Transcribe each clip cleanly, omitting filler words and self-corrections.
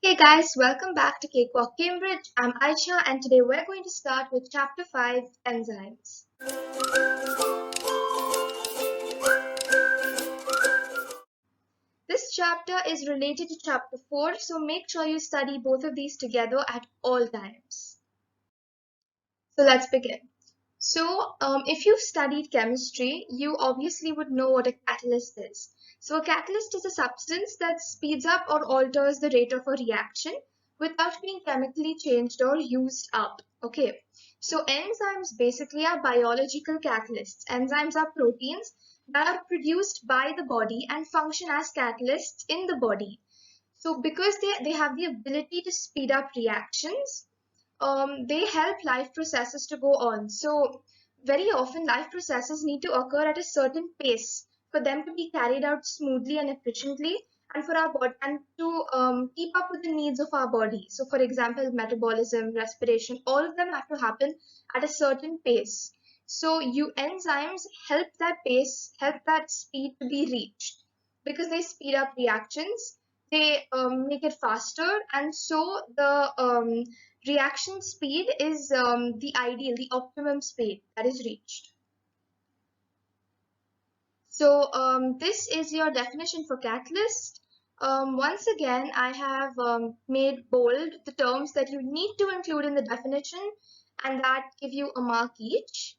Hey guys, welcome back to CakeWalk Cambridge. I'm Aisha and today we're going to start with Chapter 5, Enzymes. This chapter is related to Chapter 4, so make sure you study both of these together at all times. So let's begin. If you've studied chemistry, you obviously would know what a catalyst is. So a catalyst is a substance that speeds up or alters the rate of a reaction without being chemically changed or used up. Okay, so enzymes basically are biological catalysts. Enzymes are proteins that are produced by the body and function as catalysts in the body. So because they have the ability to speed up reactions, they help life processes to go on. So very often life processes need to occur at a certain pace for them to be carried out smoothly and efficiently and for our body and to keep up with the needs of our body. So for example, metabolism, respiration, all of them have to happen at a certain pace. So enzymes help that pace, help that speed to be reached because they speed up reactions, they make it faster, and so the reaction speed is the ideal, the optimum speed that is reached. So this is your definition for catalyst. Once again, I have made bold the terms that you need to include in the definition and that give you a mark each.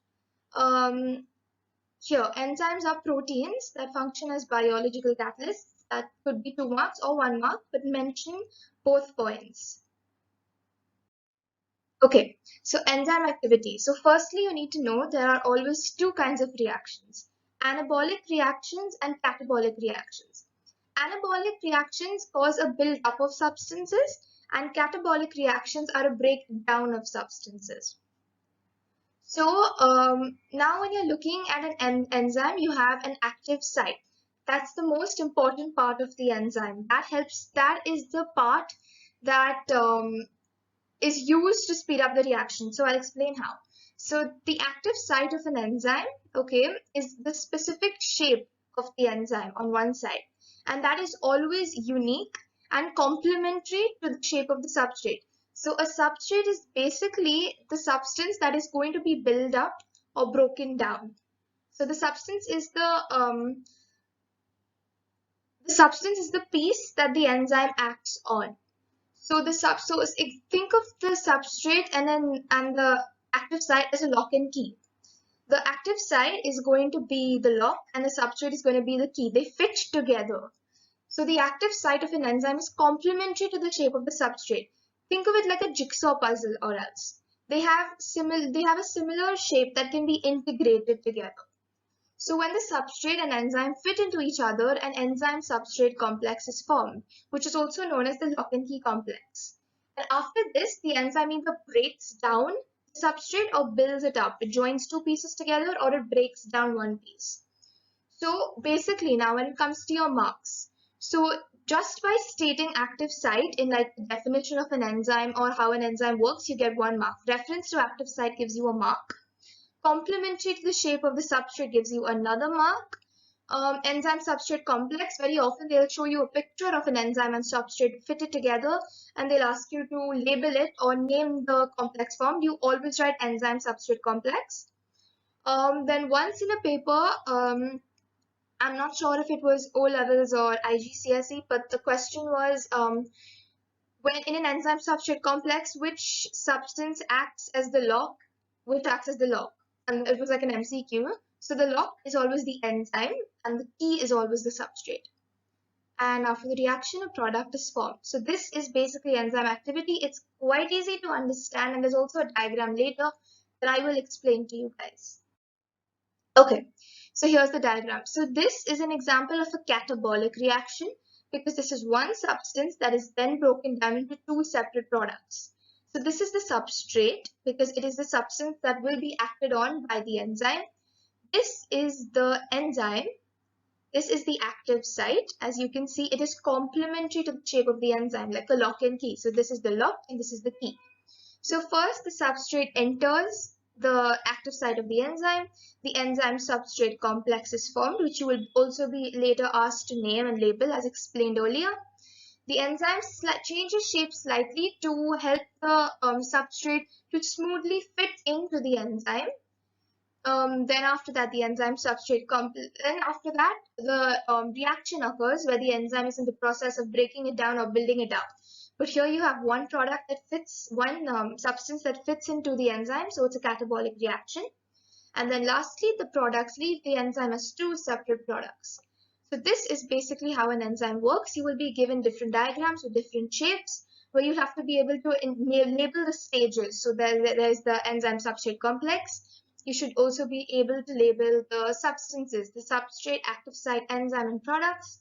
Here, enzymes are proteins that function as biological catalysts. That could be 2 marks or 1 mark, but mention both points. Okay, so enzyme activity. So firstly, you need to know there are always two kinds of reactions, anabolic reactions and catabolic reactions. Anabolic reactions cause a build-up of substances and catabolic reactions are a breakdown of substances. So now when you're looking at an enzyme, you have an active site. That's the most important part of the enzyme. That is the part that is used to speed up the reaction. So I'll explain how. So the active site of an enzyme, okay, is the specific shape of the enzyme on one side. And that is always unique and complementary to the shape of the substrate. So a substrate is basically the substance that is going to be built up or broken down. So the substance is the substance is the piece that the enzyme acts on. So think of the substrate and the active site as a lock and key. The active site is going to be the lock and the substrate is going to be the key. They fit together. So the active site of an enzyme is complementary to the shape of the substrate. Think of it like a jigsaw puzzle or else. They have a similar shape that can be integrated together. So when the substrate and enzyme fit into each other, an enzyme-substrate complex is formed, which is also known as the lock and key complex. And after this, the enzyme either breaks down the substrate or builds it up. It joins two pieces together or it breaks down one piece. So basically now when it comes to your marks, so just by stating active site in like the definition of an enzyme or how an enzyme works, you get 1 mark. Reference to active site gives you a mark. Complementary to the shape of the substrate gives you another mark. Enzyme substrate complex, very often they'll show you a picture of an enzyme and substrate fitted together and they'll ask you to label it or name the complex formed. You always write enzyme substrate complex. Then once in a paper, I'm not sure if it was O levels or IGCSE, but the question was when in an enzyme substrate complex, which substance acts as the lock, which acts as the lock? And it was like an MCQ. So the lock is always the enzyme and the key is always the substrate. And after the reaction, a product is formed. So this is basically enzyme activity. It's quite easy to understand and there's also a diagram later that I will explain to you guys. Okay, so here's the diagram. So this is an example of a catabolic reaction because this is one substance that is then broken down into two separate products. So this is the substrate because it is the substance that will be acted on by the enzyme. This is the enzyme. This is the active site. As you can see, it is complementary to the shape of the enzyme, like a lock and key. So this is the lock and this is the key. So first the substrate enters the active site of the enzyme substrate complex is formed, which you will also be later asked to name and label as explained earlier. The enzyme changes shape slightly to help the substrate to smoothly fit into the enzyme. Then after that, the enzyme substrate then after that, the reaction occurs where the enzyme is in the process of breaking it down or building it up. But here you have one product that fits, one substance that fits into the enzyme, so it's a catabolic reaction. And then lastly, the products leave the enzyme as two separate products. So this is basically how an enzyme works. You will be given different diagrams with different shapes where you have to be able to label the stages. So there's the enzyme substrate complex. You should also be able to label the substances, the substrate, active site, enzyme, and products.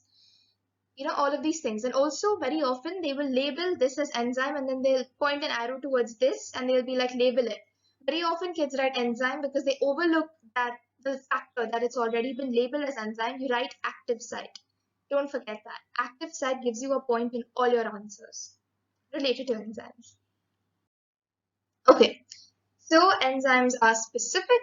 All of these things. And also very often they will label this as enzyme and then they'll point an arrow towards this and they'll be like, label it. Very often kids write enzyme because they overlook that the factor that it's already been labeled as enzyme. You write active site. Don't forget that. Active site gives you a point in all your answers related to enzymes. Okay, so enzymes are specific.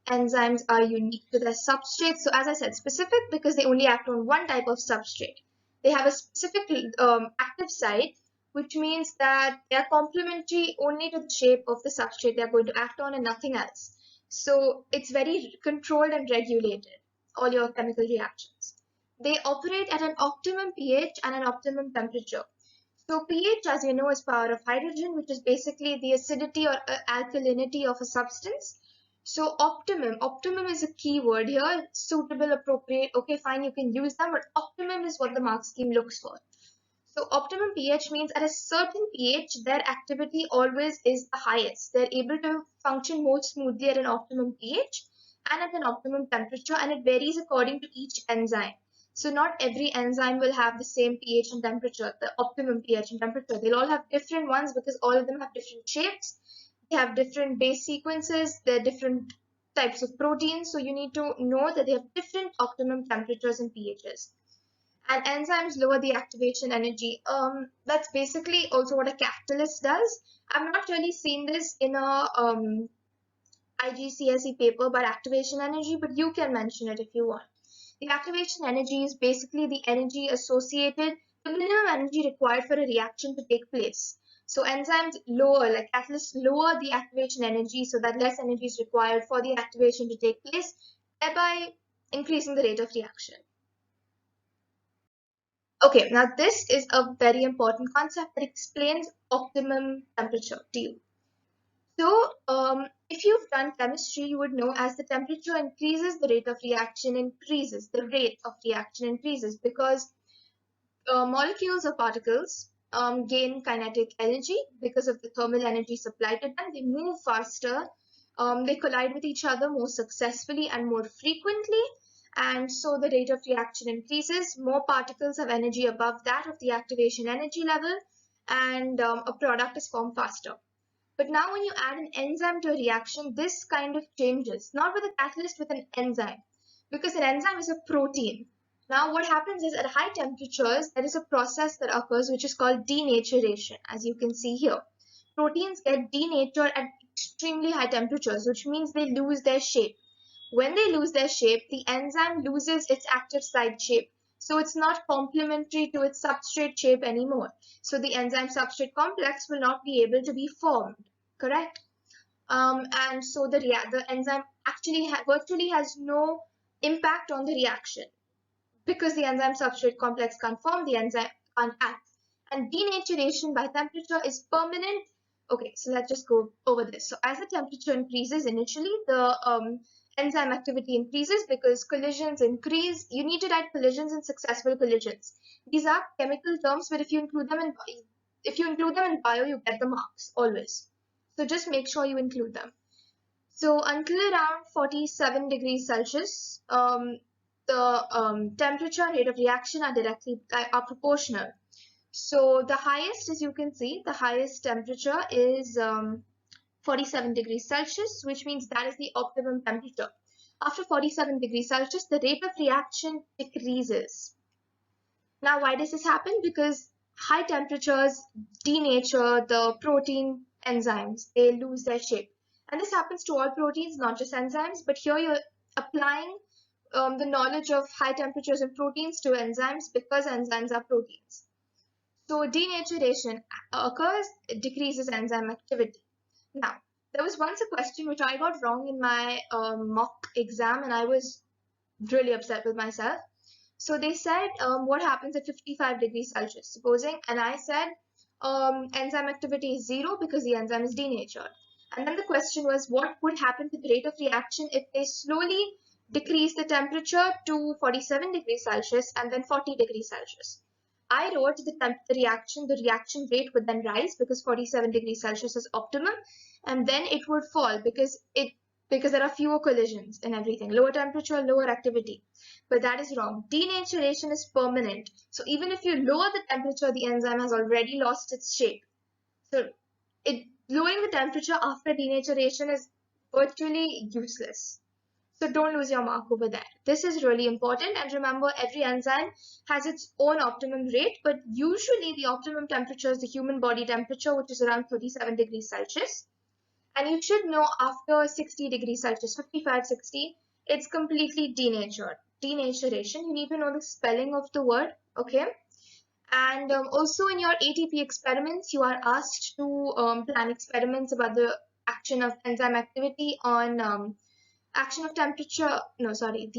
Enzymes are unique to their substrate. So as I said, specific because they only act on one type of substrate. They have a specific active site, which means that they are complementary only to the shape of the substrate they are going to act on and nothing else. So it's very controlled and regulated, all your chemical reactions. They operate at an optimum pH and an optimum temperature. So pH, as you know, is power of hydrogen, which is basically the acidity or alkalinity of a substance. So optimum is a key word here. Suitable, appropriate, okay, fine, you can use them, but optimum is what the mark scheme looks for. So optimum pH means at a certain pH, their activity always is the highest. They're able to function more smoothly at an optimum pH and at an optimum temperature, and it varies according to each enzyme. So not every enzyme will have the same pH and temperature, the optimum pH and temperature. They'll all have different ones because all of them have different shapes. They have different base sequences, they're different types of proteins, so you need to know that they have different optimum temperatures and pHs. And enzymes lower the activation energy. That's basically also what a catalyst does. I've not really seen this in a IGCSE paper about activation energy, but you can mention it if you want. The activation energy is basically the energy associated, the minimum energy required for a reaction to take place. So enzymes lower, like catalysts lower the activation energy so that less energy is required for the activation to take place, thereby increasing the rate of reaction. Okay, now this is a very important concept that explains optimum temperature to you. So if you've done chemistry, you would know as the temperature increases, the rate of reaction increases, the rate of reaction increases because molecules or particles gain kinetic energy because of the thermal energy supplied to them. They move faster, they collide with each other more successfully and more frequently, and so the rate of reaction increases. More particles have energy above that of the activation energy level, and a product is formed faster. But now when you add an enzyme to a reaction, this kind of changes, not with a catalyst, with an enzyme, because an enzyme is a protein. Now what happens is at high temperatures, there is a process that occurs which is called denaturation, as you can see here. Proteins get denatured at extremely high temperatures, which means they lose their shape. When they lose their shape, the enzyme loses its active site shape. So it's not complementary to its substrate shape anymore. So the enzyme substrate complex will not be able to be formed, correct? And so the enzyme actually virtually has no impact on the reaction because the enzyme substrate complex can't form, the enzyme can't act. And denaturation by temperature is permanent. Okay, so let's just go over this. So as the temperature increases initially, the enzyme activity increases because collisions increase. You need to write collisions and successful collisions. These are chemical terms, but if you include them in bio, you get the marks always. So just make sure you include them. So until around 47 degrees Celsius, the temperature and rate of reaction are proportional. So the highest, as you can see, the highest temperature is 47 degrees Celsius, which means that is the optimum temperature. After 47 degrees Celsius, the rate of reaction decreases. Now, why does this happen? Because high temperatures denature the protein enzymes. They lose their shape. And this happens to all proteins, not just enzymes, but here you're applying the knowledge of high temperatures in proteins to enzymes because enzymes are proteins. So denaturation occurs, it decreases enzyme activity. Now, there was once a question which I got wrong in my mock exam, and I was really upset with myself. So they said, what happens at 55 degrees Celsius? Supposing, and I said, enzyme activity is 0 because the enzyme is denatured. And then the question was, what would happen to the rate of reaction if they slowly decrease the temperature to 47 degrees Celsius and then 40 degrees Celsius? I wrote the reaction rate would then rise because 47 degrees Celsius is optimum, and then it would fall because there are fewer collisions and everything. Lower temperature, lower activity. But that is wrong. Denaturation is permanent. So even if you lower the temperature, the enzyme has already lost its shape. So lowering the temperature after denaturation is virtually useless. So don't lose your mark over there. This is really important. And remember, every enzyme has its own optimum rate, but usually the optimum temperature is the human body temperature, which is around 37 degrees Celsius. And you should know after 60 degrees Celsius, 55, 60, it's completely denatured. Denaturation, you need to know the spelling of the word, okay? And also in your ATP experiments, you are asked to plan experiments about the action of enzyme activity on the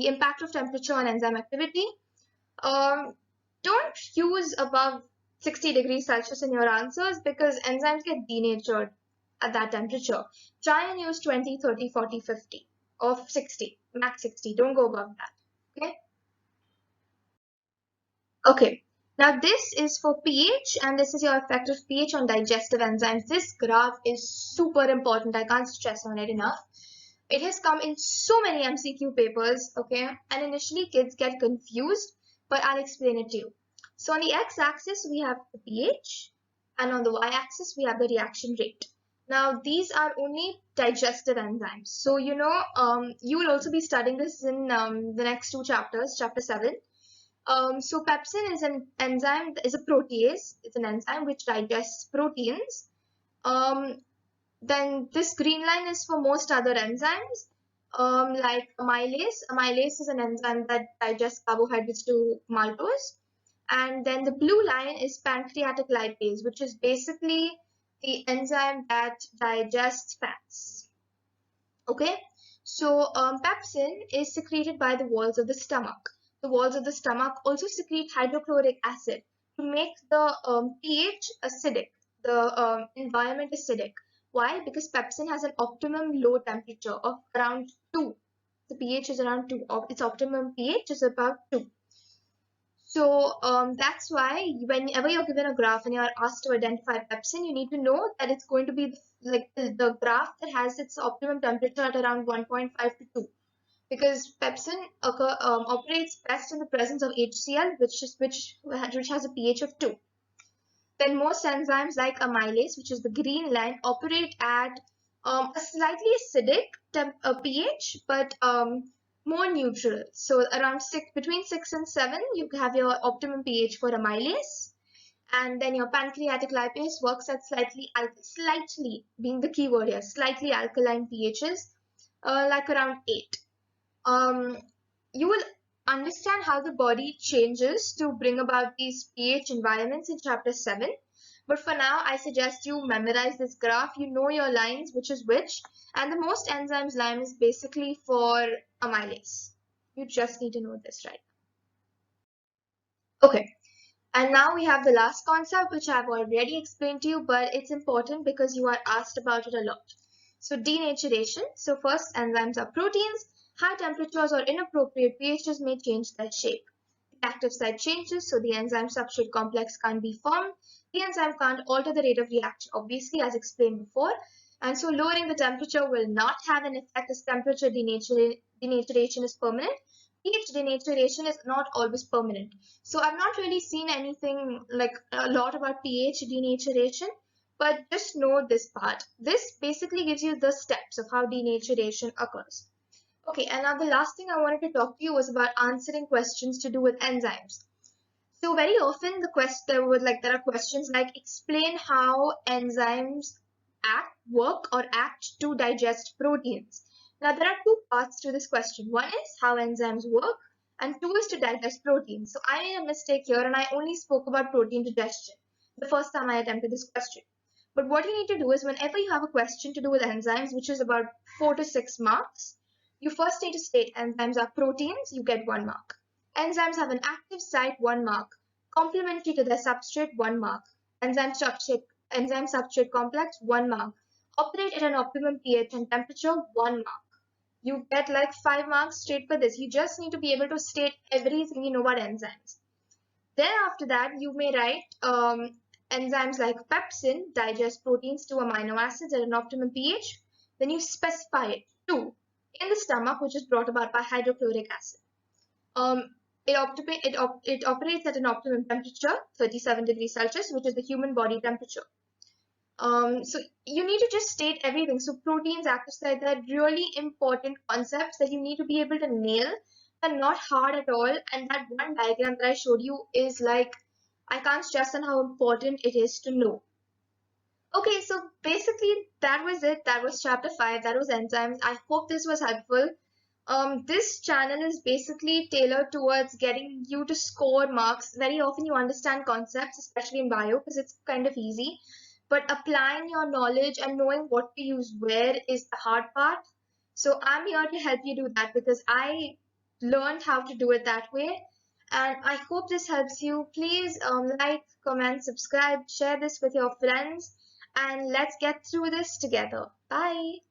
impact of temperature on enzyme activity. Don't use above 60 degrees Celsius in your answers because enzymes get denatured at that temperature. Try and use 20, 30, 40, 50 or 60, max 60. Don't go above that. Okay? Okay. Now this is for pH and this is your effect of pH on digestive enzymes. This graph is super important. I can't stress on it enough. It has come in so many MCQ papers, okay? And initially kids get confused, but I'll explain it to you. So on the x-axis, we have the pH, and on the y-axis, we have the reaction rate. Now, these are only digestive enzymes. So, you will also be studying this in the next two chapters, chapter 7. So pepsin is an enzyme, is a protease. It's an enzyme which digests proteins. Then this green line is for most other enzymes, like amylase. Amylase is an enzyme that digests carbohydrates to maltose. And then the blue line is pancreatic lipase, which is basically the enzyme that digests fats. Okay, so pepsin is secreted by the walls of the stomach. The walls of the stomach also secrete hydrochloric acid to make the pH acidic, the environment acidic. Why? Because pepsin has an optimum low temperature of around 2. The pH is around 2. Its optimum pH is about 2. So that's why whenever you're given a graph and you're asked to identify pepsin, you need to know that it's going to be like the graph that has its optimum temperature at around 1.5 to 2. Because pepsin operates best in the presence of HCl, which has a pH of 2. Then most enzymes like amylase, which is the green line, operate at a slightly acidic pH, but more neutral. So around between 6 and 7, you have your optimum pH for amylase. And then your pancreatic lipase works at slightly being the keyword here, slightly alkaline pHs, like around 8. You will understand how the body changes to bring about these pH environments in chapter 7. But for now, I suggest you memorize this graph. You know your lines, which is which. And the most enzymes line is basically for amylase. You just need to know this, right? Okay. And now we have the last concept, which I've already explained to you, but it's important because you are asked about it a lot. So denaturation. So first, enzymes are proteins. High temperatures or inappropriate pHs may change their shape. The active site changes, so the enzyme substrate complex can't be formed. The enzyme can't alter the rate of reaction, obviously, as explained before. And so lowering the temperature will not have an effect as temperature denaturation is permanent. pH denaturation is not always permanent. So I've not really seen anything like a lot about pH denaturation, but just know this part. This basically gives you the steps of how denaturation occurs. Okay, and now the last thing I wanted to talk to you was about answering questions to do with enzymes. So very often there are questions like explain how enzymes work or act to digest proteins. Now there are two parts to this question. One is how enzymes work and two is to digest proteins. So I made a mistake here and I only spoke about protein digestion. the first time I attempted this question. But what you need to do is whenever you have a question to do with enzymes, which is about 4 to 6 marks, you first need to state enzymes are proteins, you get 1 mark. Enzymes have an active site, 1 mark. Complementary to their substrate, 1 mark. Enzyme substrate complex, 1 mark. Operate at an optimum pH and temperature, 1 mark. You get like 5 marks straight for this. You just need to be able to state everything you know about enzymes. Then after that, you may write enzymes like pepsin digest proteins to amino acids at an optimum pH. Then you specify it too in the stomach, which is brought about by hydrochloric acid. It operates at an optimum temperature, 37 degrees Celsius, which is the human body temperature. So you need to just state everything. So proteins, active site, they're really important concepts that you need to be able to nail. They're not hard at all. And that one diagram that I showed you is like, I can't stress on how important it is to know. Okay, so basically that was it. That was chapter 5. That was enzymes. I hope this was helpful. This channel is basically tailored towards getting you to score marks. Very often you understand concepts, especially in bio, because it's kind of easy. But applying your knowledge and knowing what to use where is the hard part. So I'm here to help you do that because I learned how to do it that way. And I hope this helps you. Please like, comment, subscribe, share this with your friends, and let's get through this together. Bye.